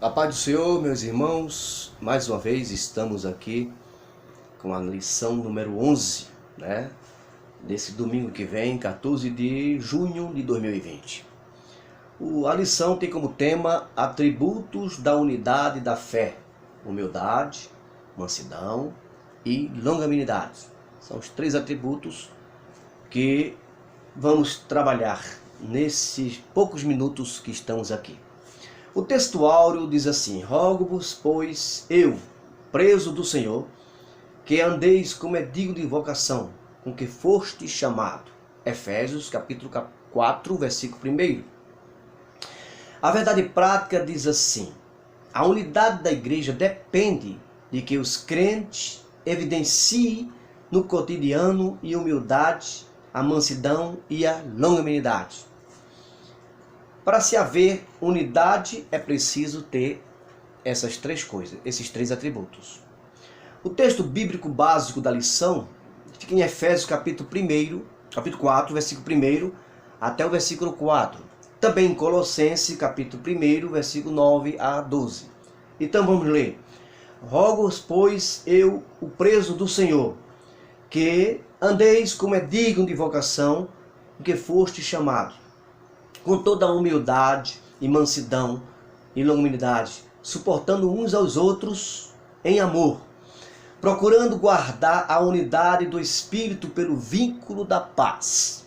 A paz do Senhor, meus irmãos, mais uma vez estamos aqui com a lição número 11, desse domingo que vem, 14 de junho de 2020. A lição tem como tema atributos da unidade da fé: humildade, mansidão e longanimidade. São os 3 atributos que vamos trabalhar nesses poucos minutos que estamos aqui. O texto áureo diz assim: rogo-vos, pois, eu, preso do Senhor, que andeis como é digno de vocação, com que foste chamado. Efésios capítulo 4, versículo 1. A verdade prática diz assim: a unidade da igreja depende de que os crentes evidenciem no cotidiano a humildade, a mansidão e a longanimidade. Para se haver unidade é preciso ter essas 3 coisas, esses 3 atributos. O texto bíblico básico da lição fica em Efésios capítulo 4, versículo 1 até o versículo 4. Também em Colossenses capítulo 1, versículo 9 a 12. Então vamos ler. Rogo-vos, pois, eu, o preso do Senhor, que andeis como é digno de vocação, em que foste chamado, com toda a humildade e mansidão e longanimidade, suportando uns aos outros em amor, procurando guardar a unidade do Espírito pelo vínculo da paz.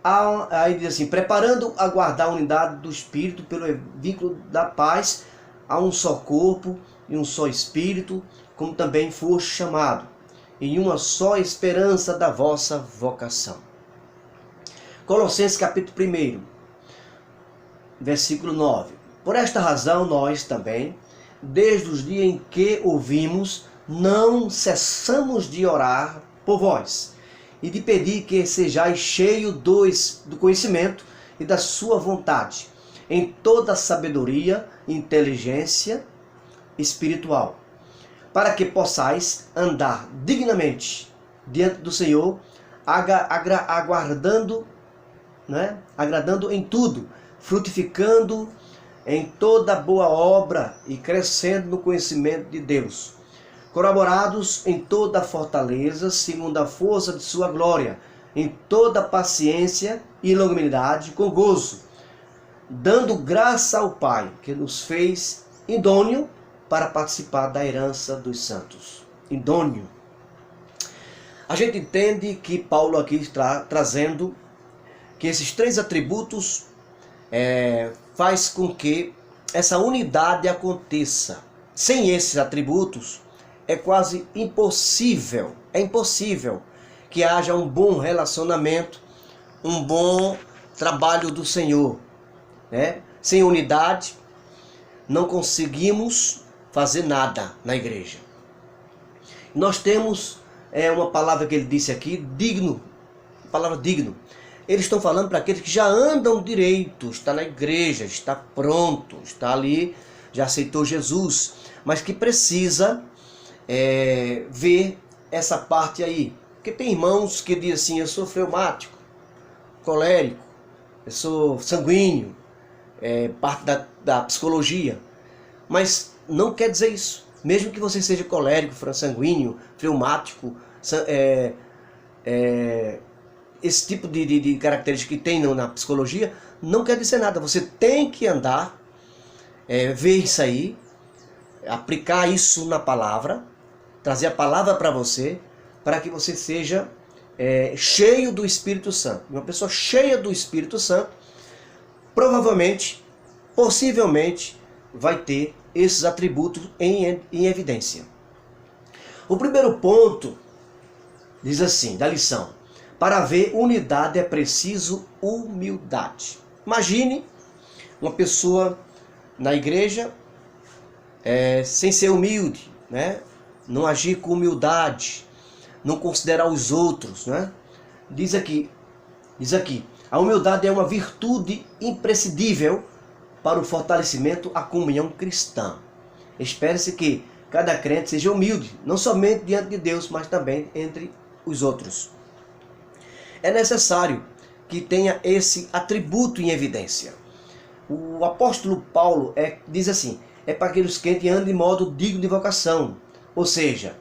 Aí diz assim: preparando a guardar a unidade do Espírito pelo vínculo da paz, há um só corpo e um só Espírito, como também foste chamado, em uma só esperança da vossa vocação. Colossenses capítulo 1, versículo 9. Por esta razão nós também, desde os dias em que ouvimos, não cessamos de orar por vós e de pedir que sejais cheios do conhecimento e da sua vontade, em toda sabedoria e inteligência espiritual, para que possais andar dignamente diante do Senhor, agradando em tudo, frutificando em toda boa obra e crescendo no conhecimento de Deus, corroborados em toda fortaleza, segundo a força de sua glória, em toda paciência e longanimidade, com gozo, dando graça ao Pai, que nos fez idôneo para participar da herança dos santos. Idôneo. A gente entende que Paulo aqui está trazendo que esses 3 atributos faz com que essa unidade aconteça. Sem esses atributos é quase impossível, que haja um bom relacionamento, um bom trabalho do Senhor. Sem unidade não conseguimos fazer nada na igreja. Nós temos uma palavra que ele disse aqui, digno, palavra digno. Eles estão falando para aqueles que já andam direito, está na igreja, está pronto, está ali, já aceitou Jesus, mas que precisa ver essa parte aí. Porque tem irmãos que dizem assim: eu sou fleumático, colérico, eu sou sanguíneo, parte da psicologia. Mas não quer dizer isso. Mesmo que você seja colérico, sanguíneo, fleumático, esse tipo de característica que tem na psicologia, não quer dizer nada. Você tem que andar, ver isso aí, aplicar isso na palavra, trazer a palavra para você, para que você seja cheio do Espírito Santo. Uma pessoa cheia do Espírito Santo, provavelmente, possivelmente, vai ter esses atributos em evidência. O primeiro ponto diz assim, da lição: para haver unidade é preciso humildade. Imagine uma pessoa na igreja sem ser humilde, não agir com humildade, não considerar os outros. Diz aqui, a humildade é uma virtude imprescindível para o fortalecimento à comunhão cristã. Espera-se que cada crente seja humilde, não somente diante de Deus, mas também entre os outros. É necessário que tenha esse atributo em evidência. O apóstolo Paulo diz assim, é para que os crentes andem de modo digno de vocação. Ou seja,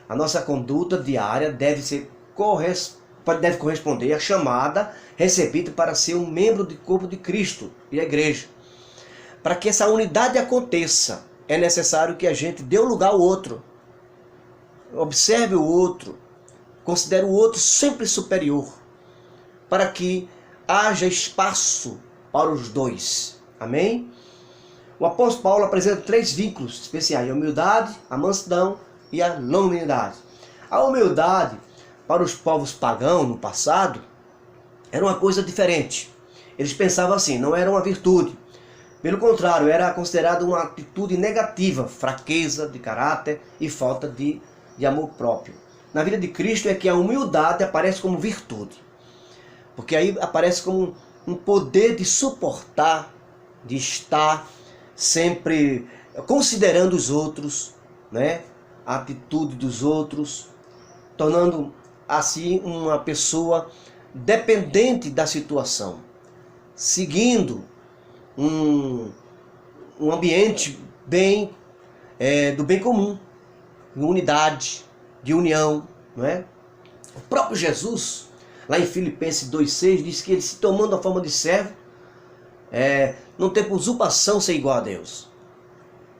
a nossa conduta diária deve corresponder à chamada recebida para ser um membro do corpo de Cristo e a igreja. Para que essa unidade aconteça, é necessário que a gente dê um lugar ao outro. Observe o outro, considere o outro sempre superior, para que haja espaço para os dois. Amém? O apóstolo Paulo apresenta 3 vínculos especiais: a humildade, a mansidão e a longanimidade. A humildade, para os povos pagãos no passado, era uma coisa diferente. Eles pensavam assim, não era uma virtude. Pelo contrário, era considerada uma atitude negativa, fraqueza de caráter e falta de amor próprio. Na vida de Cristo é que a humildade aparece como virtude. Porque aí aparece como um poder de suportar, de estar sempre considerando os outros, né? A atitude dos outros, tornando assim uma pessoa dependente da situação, seguindo um ambiente do bem comum, de unidade, de união, não é? O próprio Jesus, lá em Filipenses 2,6, diz que ele, se tomando a forma de servo, não teve usurpação ser igual a Deus,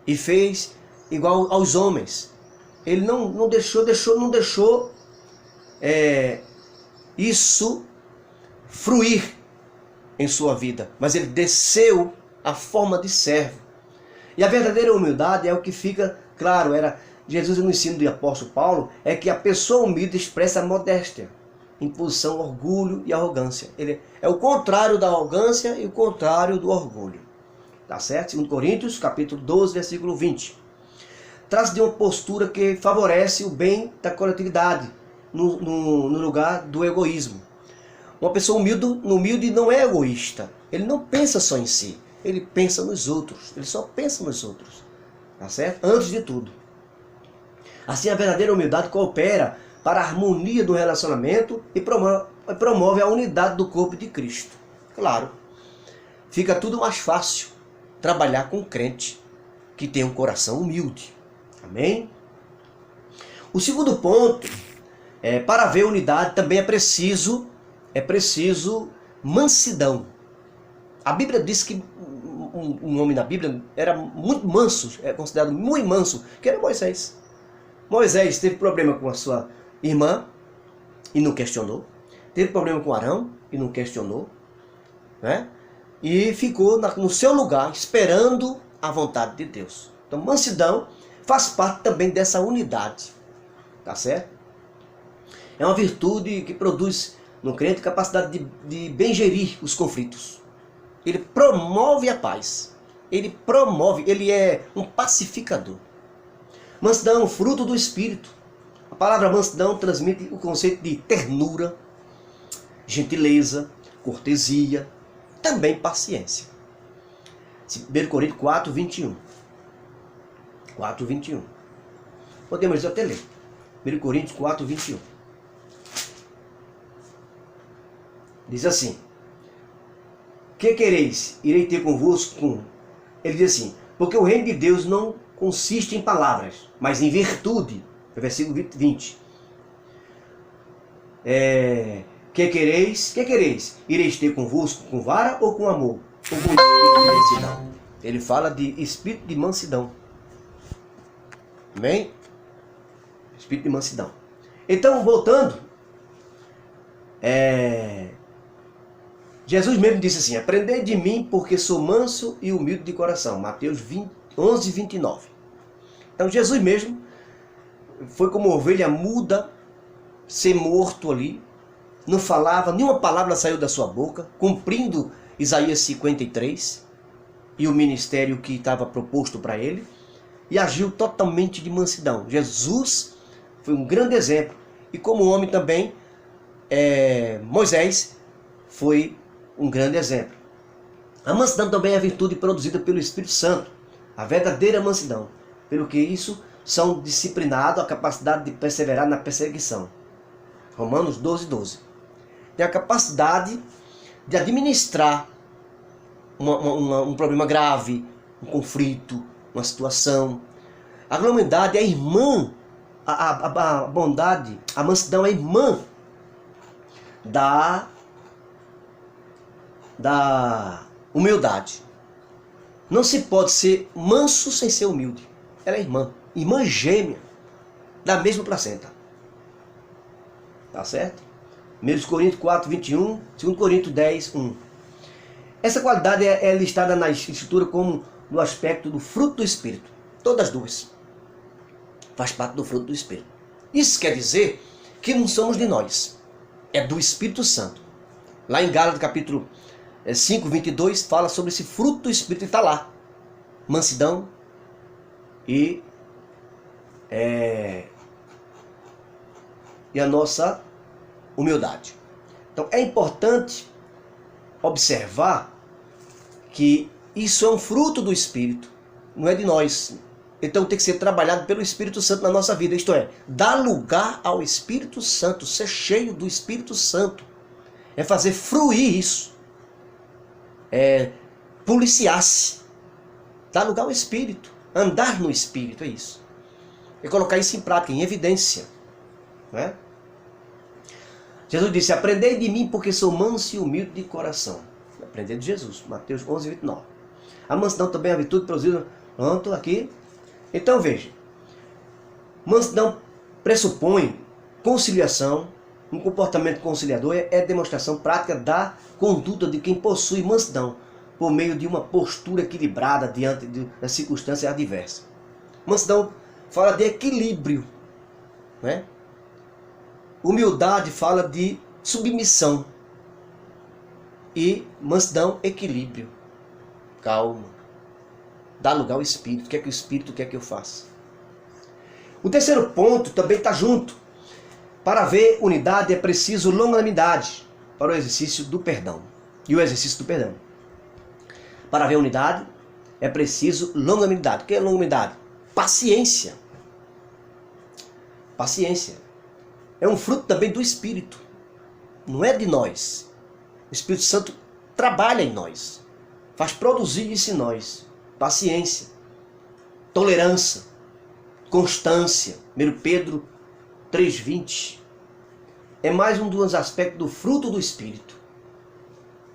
e fez igual aos homens. Ele não deixou isso fruir em sua vida, mas ele desceu a forma de servo. E a verdadeira humildade é o que fica claro, Jesus, no ensino do apóstolo Paulo, é que a pessoa humilde expressa a modéstia, imposição, orgulho e arrogância. Ele é o contrário da arrogância e o contrário do orgulho. Tá certo? 2 Coríntios, capítulo 12, versículo 20. Trata de uma postura que favorece o bem da coletividade, no lugar do egoísmo. Uma pessoa humilde não é egoísta. Ele não pensa só em si. Ele pensa nos outros. Ele só pensa nos outros. Tá certo? Antes de tudo. Assim, a verdadeira humildade coopera para a harmonia do relacionamento e promove a unidade do corpo de Cristo. Claro, fica tudo mais fácil trabalhar com um crente que tem um coração humilde. Amém? O segundo ponto, para haver unidade também é preciso mansidão. A Bíblia diz que um homem na Bíblia era muito manso, é considerado muito manso, que era Moisés. Moisés teve problema com a sua irmã e não questionou. Teve problema com Arão e não questionou, né? E ficou no seu lugar esperando a vontade de Deus. Então, mansidão faz parte também dessa unidade, tá certo? É uma virtude que produz no crente capacidade de bem gerir os conflitos. Ele promove a paz. Ele é um pacificador. Mansidão, fruto do Espírito. A palavra mansidão transmite o conceito de ternura, gentileza, cortesia, também paciência. 1 Coríntios 4, 21. 4, 21. Podemos até ler. 1 Coríntios 4, 21. Diz assim: que quereis? Irei ter convosco. Ele diz assim: porque o reino de Deus não consiste em palavras, mas em virtude. Versículo 20. Que quereis? Que quereis? Ireis ter convosco com vara ou com amor? Ou com espírito de mansidão? Ele fala de espírito de mansidão. Amém? Espírito de mansidão. Então, voltando, Jesus mesmo disse assim: aprendei de mim, porque sou manso e humilde de coração. Mateus 11, 29. Então Jesus mesmo foi como ovelha muda, ser morto ali, não falava, nenhuma palavra saiu da sua boca, cumprindo Isaías 53 e o ministério que estava proposto para ele, e agiu totalmente de mansidão. Jesus foi um grande exemplo, e como homem também, Moisés foi um grande exemplo. A mansidão também é a virtude produzida pelo Espírito Santo, a verdadeira mansidão, pelo que isso são disciplinados a capacidade de perseverar na perseguição. Romanos 12, 12. Tem a capacidade de administrar um problema grave, um conflito, uma situação. A longanimidade é irmã, a bondade, a mansidão é irmã da humildade. Não se pode ser manso sem ser humilde. Ela é irmã gêmea da mesma placenta. Tá certo? 1 Coríntios 4, 21, 2 Coríntios 10, 1. Essa qualidade é listada na Escritura como no aspecto do fruto do Espírito. Todas as duas. Faz parte do fruto do Espírito. Isso quer dizer que não somos de nós. É do Espírito Santo. Lá em Gálatas capítulo 5, 22, fala sobre esse fruto do Espírito e está lá. Mansidão e a nossa humildade. Então é importante observar que isso é um fruto do Espírito, não é de nós. Então tem que ser trabalhado pelo Espírito Santo na nossa vida. Isto é, dar lugar ao Espírito Santo, ser cheio do Espírito Santo. É fazer fruir isso. É policiar-se. Dar lugar ao Espírito. Andar no Espírito, é isso. É colocar isso em prática, em evidência. Não é? Jesus disse, aprendei de mim porque sou manso e humilde de coração. Aprender de Jesus, Mateus 11, 29. A mansidão também é a virtude produzida. Pronto, aqui. Então veja, mansidão pressupõe conciliação. Um comportamento conciliador é demonstração prática da conduta de quem possui mansidão, por meio de uma postura equilibrada diante das circunstâncias adversas. Mansidão fala de equilíbrio, né? Humildade fala de submissão. E mansidão, equilíbrio. Calma. Dá lugar ao Espírito. O que é que o Espírito quer que eu faça? O terceiro ponto também está junto. Para haver unidade é preciso longanimidade para o exercício do perdão. E o exercício do perdão. Para haver unidade é preciso longanimidade. O que é longanimidade? Paciência. Paciência. É um fruto também do Espírito. Não é de nós. O Espírito Santo trabalha em nós. Faz produzir isso em nós. Paciência. Tolerância. Constância. 1 Pedro 3,20. É mais um dos aspectos do fruto do Espírito.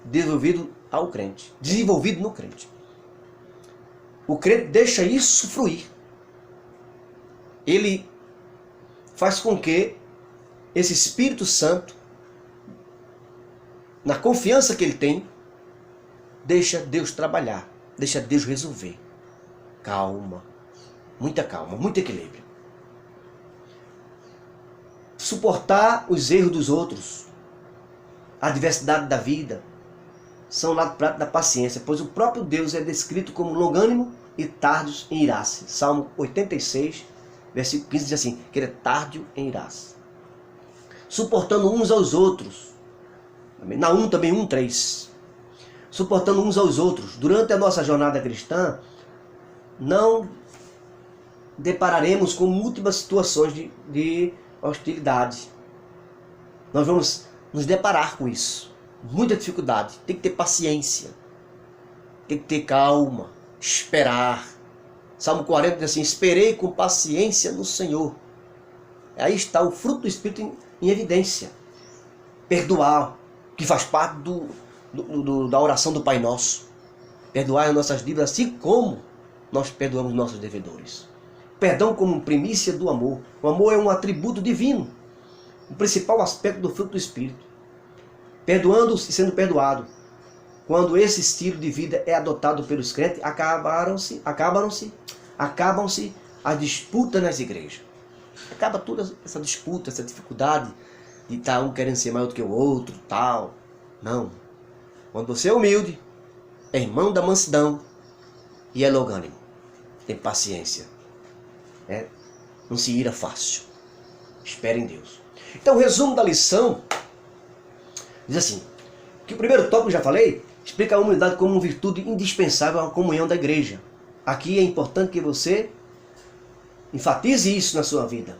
Desenvolvido ao crente. Desenvolvido no crente. O crente deixa isso fluir. Ele faz com que esse Espírito Santo, na confiança que ele tem, deixa Deus trabalhar, deixa Deus resolver. Calma, muito equilíbrio. Suportar os erros dos outros, a adversidade da vida, são lado prático da paciência, pois o próprio Deus é descrito como longânimo e tardio em irar-se. Salmo 86, versículo 15 diz assim, que ele é tardio em irar-se. Suportando uns aos outros. Naum também 1,3. Suportando uns aos outros. Durante a nossa jornada cristã, não depararemos com múltiplas situações de hostilidade. Nós vamos nos deparar com isso. Muita dificuldade. Tem que ter paciência. Tem que ter calma. Esperar. Salmo 40 diz assim, esperei com paciência no Senhor. Aí está o fruto do Espírito em evidência. Perdoar, que faz parte da oração do Pai Nosso. Perdoar as nossas dívidas, assim como nós perdoamos nossos devedores. Perdão como primícia do amor. O amor é um atributo divino. O principal aspecto do fruto do Espírito. Perdoando e sendo perdoado. Quando esse estilo de vida é adotado pelos crentes, acabam-se as disputas nas igrejas. Acaba toda essa disputa, essa dificuldade de estar um querendo ser maior do que o outro, tal. Não. Quando você é humilde, é irmão da mansidão e é longânimo. Tem paciência. Não se ira fácil. Espera em Deus. Então o resumo da lição diz assim, que o primeiro tópico, eu já falei, explica a humildade como uma virtude indispensável à comunhão da igreja. Aqui é importante que você enfatize isso na sua vida.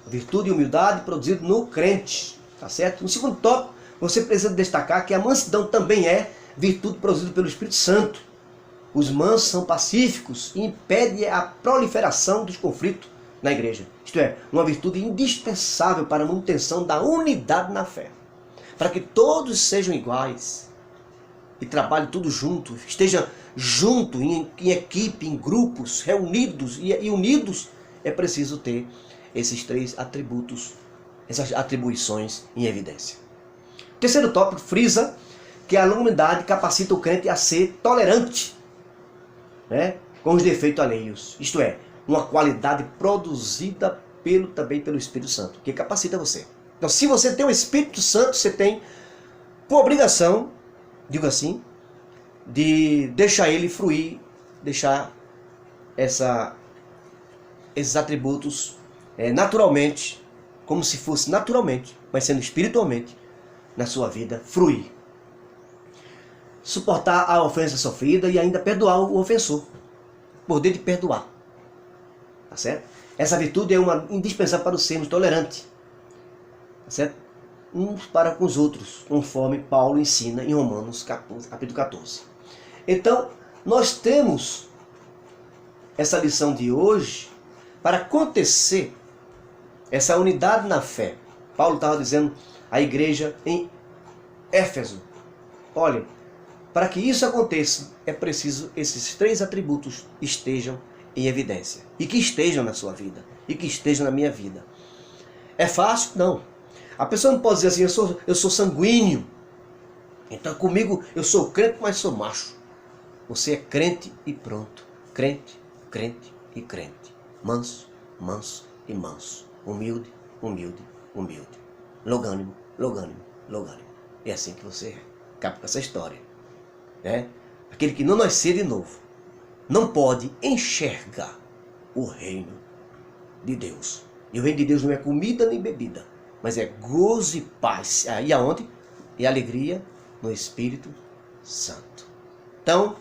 Virtude e humildade produzido no crente. Tá certo? No segundo tópico, você precisa destacar que a mansidão também é virtude produzida pelo Espírito Santo. Os mansos são pacíficos e impedem a proliferação dos conflitos na igreja. Isto é, uma virtude indispensável para a manutenção da unidade na fé. Para que todos sejam iguais e trabalhem tudo junto, estejam junto em equipe, em grupos, reunidos e unidos, é preciso ter esses 3 atributos, essas atribuições em evidência. O terceiro tópico frisa que a unidade capacita o crente a ser tolerante, né, com os defeitos alheios. Isto é, uma qualidade produzida também pelo Espírito Santo, que capacita você. Então, se você tem o Espírito Santo, você tem por obrigação, digo assim, de deixar ele fruir, deixar esses atributos naturalmente, como se fosse naturalmente, mas sendo espiritualmente, na sua vida, fruir. Suportar a ofensa sofrida e ainda perdoar o ofensor. Poder de perdoar. Tá certo? Essa virtude é uma indispensável para o sermos tolerantes. Tá certo? Uns para com os outros, conforme Paulo ensina em Romanos capítulo 14. Então, nós temos essa lição de hoje para acontecer essa unidade na fé. Paulo estava dizendo à igreja em Éfeso, olha, para que isso aconteça, é preciso esses 3 atributos estejam em evidência. E que estejam na sua vida. E que estejam na minha vida. É fácil? Não. A pessoa não pode dizer assim, eu sou sanguíneo. Então comigo eu sou crente, mas sou macho. Você é crente e pronto. Crente, crente e crente. Manso, manso e manso. Humilde, humilde, humilde. Logânimo, logânimo, logânimo. É assim que você acaba com essa história. Né? Aquele que não nascer de novo não pode enxergar o reino de Deus. E o reino de Deus não é comida nem bebida, mas é gozo e paz. Aí aonde? E alegria no Espírito Santo. Então,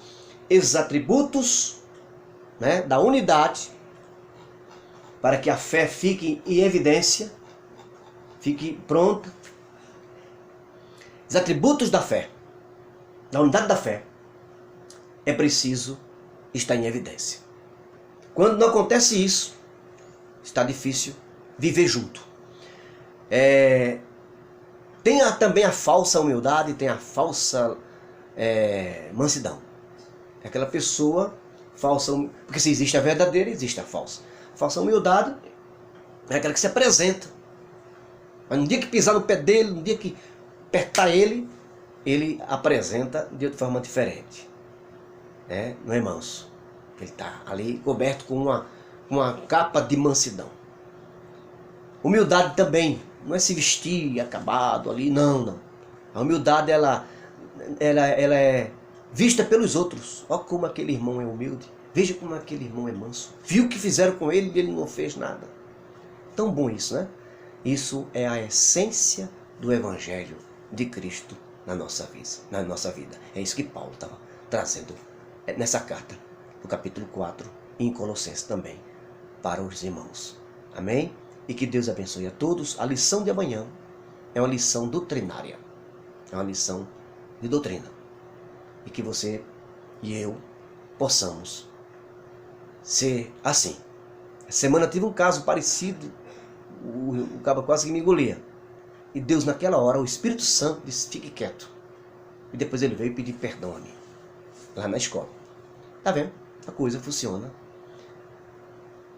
esses atributos, né, da unidade, para que a fé fique em evidência, fique pronta. Os atributos da fé, da unidade da fé, é preciso estar em evidência. Quando não acontece isso, está difícil viver junto. Tem também a falsa humildade, tem a falsa mansidão. É aquela pessoa falsa, porque se existe a verdadeira, existe a falsa. Falsa humildade é aquela que se apresenta. Mas no dia que pisar no pé dele, no dia que apertar ele apresenta de outra forma diferente. Não é manso. Ele está ali coberto com uma capa de mansidão. Humildade também não é se vestir acabado ali, não. A humildade ela é vista pelos outros. Olha como aquele irmão é humilde. Veja como aquele irmão é manso. Viu o que fizeram com ele e ele não fez nada. Tão bom isso, né? Isso é a essência do Evangelho de Cristo na nossa vida. É isso que Paulo estava trazendo nessa carta, no capítulo 4, e em Colossenses também, para os irmãos. Amém? E que Deus abençoe a todos. A lição de amanhã é uma lição doutrinária. É uma lição de doutrina. E que você e eu possamos ser assim. Essa semana tive um caso parecido. O cabo quase que me engolia. E Deus naquela hora, o Espírito Santo disse, fique quieto. E depois ele veio pedir perdão a mim. Lá na escola. Tá vendo? A coisa funciona.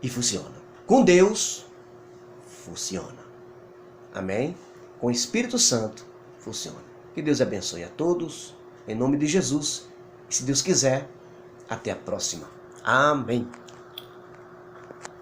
E funciona. Com Deus, funciona. Amém? Com o Espírito Santo, funciona. Que Deus abençoe a todos. Em nome de Jesus. E se Deus quiser, até a próxima. Amém.